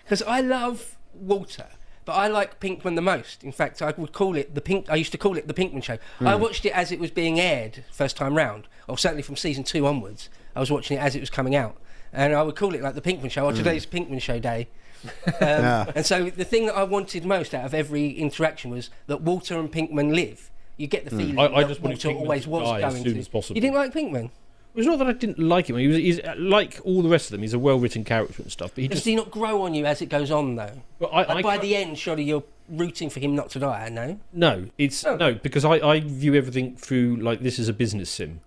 Because I love Walter, but I like Pinkman the most. In fact, I would call it I used to call it the Pinkman Show. I watched it as it was being aired first time round, or certainly from season 2 onwards. I was watching it as it was coming out, and I would call it like the Pinkman Show. Or today's Pinkman Show day. And so the thing that I wanted most out of every interaction was that Walter and Pinkman live. You get the feeling I that just wanted Walter Pinkman always to was die going as soon to. as possible. You didn't like Pinkman? It's not that I didn't like him. He's like all the rest of them. He's a well-written character and stuff. But Does he not grow on you as it goes on, though? Well, by the end, surely you're rooting for him not to die, no? No, because I view everything through, like, this is a business sim.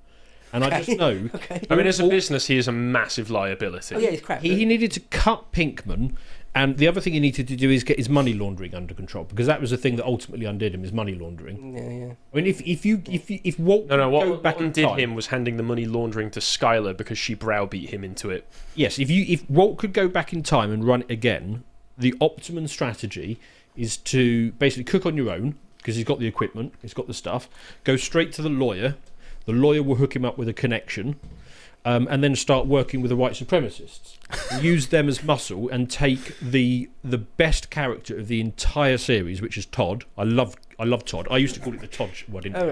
And I just know... I mean, as a business, he is a massive liability. Oh, yeah, he's crap. He needed to cut Pinkman, and the other thing he needed to do is get his money laundering under control, because that was the thing that ultimately undid him, is money laundering. Yeah. I mean, if Walt what undid him was handing the money laundering to Skylar because she browbeat him into it. Yes, if Walt could go back in time and run it again, the optimum strategy is to basically cook on your own, because he's got the equipment, he's got the stuff, go straight to the lawyer will hook him up with a connection, and then start working with the white supremacists. Use them as muscle and take the best character of the entire series, which is Todd. I love Todd. I used to call it the Todd wedding. Oh,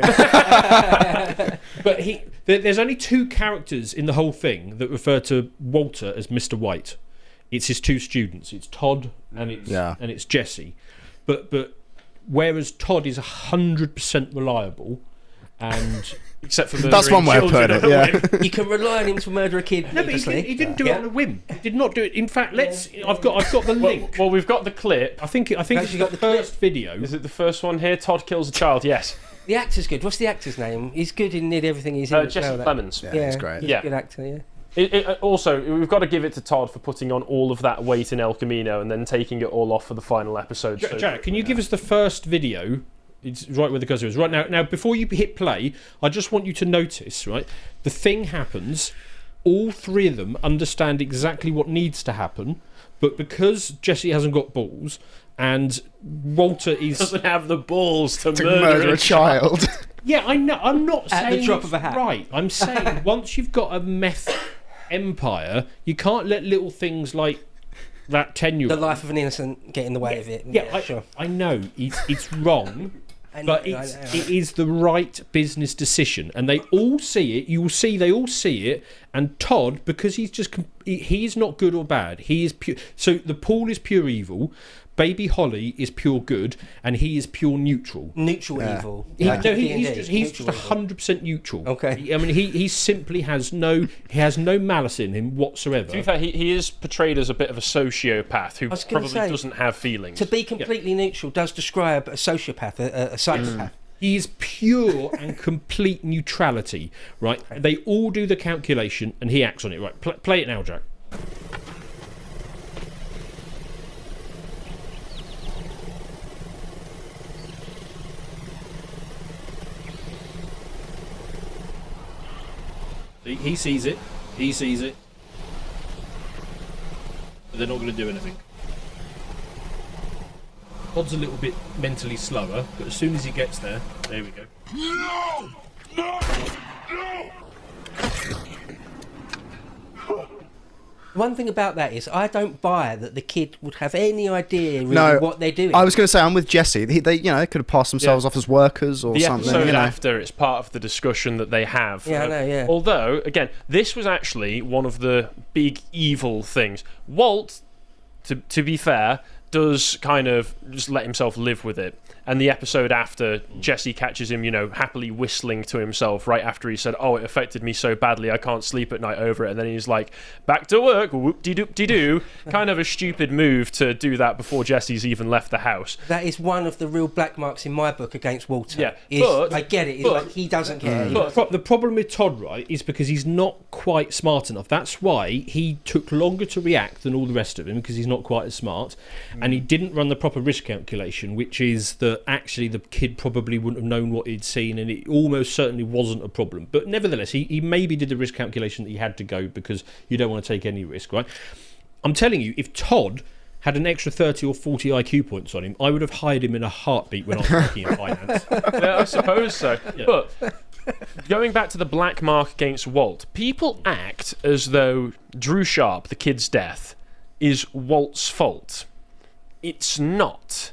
really? But there's only 2 characters in the whole thing that refer to Walter as Mr. White. It's his 2 students. It's Todd and it's Jesse. But whereas Todd is 100% reliable, and except for that's one way of putting it. Yeah, you can rely on him to murder a kid. No, but he didn't do it on a whim. He did not do it. In fact, I've got the link. Well, we've got the clip. I think it's the first video. Is it the first one here? Todd kills a child. Yes. The actor's good. What's the actor's name? He's good in nearly everything he's in. Jesse Plemons. Yeah, he's great. He's a good actor. Yeah. Also, we've got to give it to Todd for putting on all of that weight in El Camino and then taking it all off for the final episode. Jack, can you give us the first video? It's right where the cursor is. Right now, before you hit play, I just want you to notice, right? The thing happens. All 3 of them understand exactly what needs to happen, but because Jesse hasn't got balls and Walter doesn't have the balls to murder a child. Yeah, I know. I'm not saying at the drop of a hat. Right. I'm saying once you've got a meth empire, you can't let little things like that 10-year-old. The life of an innocent get in the way of it. Yeah, sure. I know it's wrong. But it is the right business decision, and they all see it. You will see they all see it. And Todd, because he's not good or bad. He is pure. So the pool is pure evil. Baby Holly is pure good, and he is pure neutral. Neutral evil. He's just 100% neutral. Okay. I mean, he simply has no malice in him whatsoever. To be fair, he is portrayed as a bit of a sociopath who probably doesn't have feelings. To be completely neutral does describe a sociopath, a psychopath. He is pure and complete neutrality, right? They all do the calculation, and he acts on it. Right, play it now, Jack. He sees it. But they're not going to do anything. Todd's a little bit mentally slower, but as soon as he gets there we go. No! One thing about that is I don't buy that the kid would have any idea really what they're doing. I was going to say, I'm with Jesse. They could have passed themselves off as workers or something. The episode after, it's part of the discussion that they have. Yeah, I know, yeah. Although, again, this was actually one of the big evil things. Walt, to be fair, does kind of just let himself live with it. And the episode after, Jesse catches him, happily whistling to himself right after he said, "Oh, it affected me so badly, I can't sleep at night over it." And then he's like, "Back to work, whoop-de-doop-de-doo." Kind of a stupid move to do that before Jesse's even left the house. That is one of the real black marks in my book against Walter. Yeah, but I get it. It's like he doesn't care. But the problem with Todd, right, is because he's not quite smart enough. That's why he took longer to react than all the rest of him, because he's not quite as smart. And he didn't run the proper risk calculation, which is that actually the kid probably wouldn't have known what he'd seen, and it almost certainly wasn't a problem. But nevertheless, he maybe did the risk calculation that he had to go, because you don't want to take any risk, right? I'm telling you, if Todd had an extra 30 or 40 IQ points on him, I would have hired him in a heartbeat when I was working in finance. Yeah, I suppose so. Yeah. But going back to the black mark against Walt, people act as though Drew Sharp, the kid's death, is Walt's fault. It's not.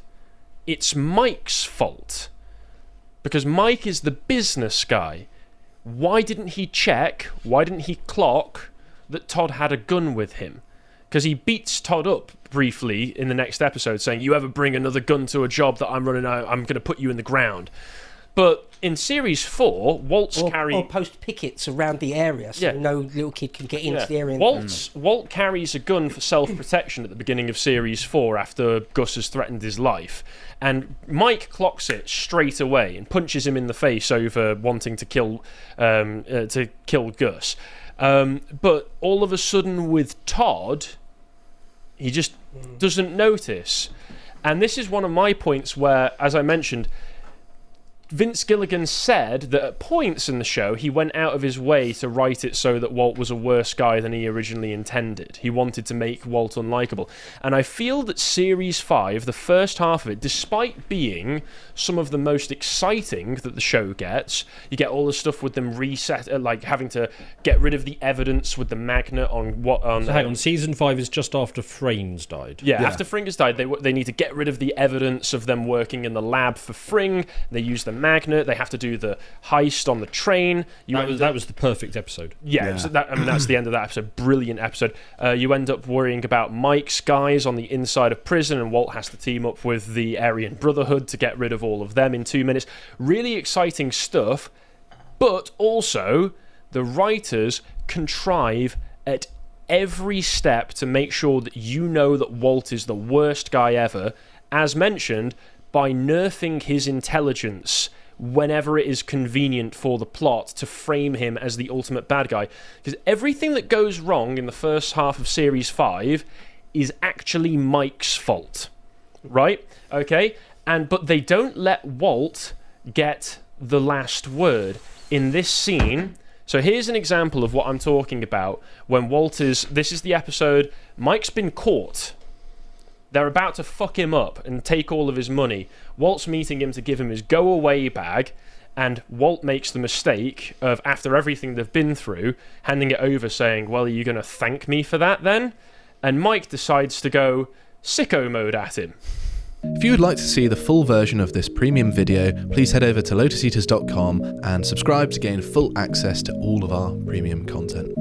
It's Mike's fault. Because Mike is the business guy. Why didn't he check, why didn't he clock that Todd had a gun with him? Because he beats Todd up briefly in the next episode, saying, you ever bring another gun to a job that I'm running out, I'm going to put you in the ground. But in Series 4, Walt's or post pickets around the area so no little kid can get into the area. Walt carries a gun for self-protection at the beginning of Series 4 after Gus has threatened his life. And Mike clocks it straight away and punches him in the face over wanting to kill Gus. But all of a sudden with Todd, he just doesn't notice. And this is one of my points where, as I mentioned, Vince Gilligan said that at points in the show he went out of his way to write it so that Walt was a worse guy than he originally intended. He wanted to make Walt unlikable. And I feel that Series 5, the first half of it, despite being some of the most exciting that the show gets, you get all the stuff with them reset, like having to get rid of the evidence with the magnet on what... So hang on, Season 5 is just after Frains died. Yeah, after Fring has died, they need to get rid of the evidence of them working in the lab for Fring. They use the magnet. They have to do the heist on the train. That was the perfect episode. Yeah. So that's the end of that episode. Brilliant episode. You end up worrying about Mike's guys on the inside of prison, and Walt has to team up with the Aryan Brotherhood to get rid of all of them in 2 minutes. Really exciting stuff, but also the writers contrive at every step to make sure that you know that Walt is the worst guy ever, as mentioned, by nerfing his intelligence whenever it is convenient for the plot to frame him as the ultimate bad guy. Because everything that goes wrong in the first half of Series 5 is actually Mike's fault. Right? Okay? But they don't let Walt get the last word. In this scene... So here's an example of what I'm talking about when Walt is... This is the episode... Mike's been caught. They're about to fuck him up and take all of his money. Walt's meeting him to give him his go-away bag, and Walt makes the mistake of, after everything they've been through, handing it over saying, well, are you going to thank me for that then? And Mike decides to go sicko mode at him. If you would like to see the full version of this premium video, please head over to lotuseaters.com and subscribe to gain full access to all of our premium content.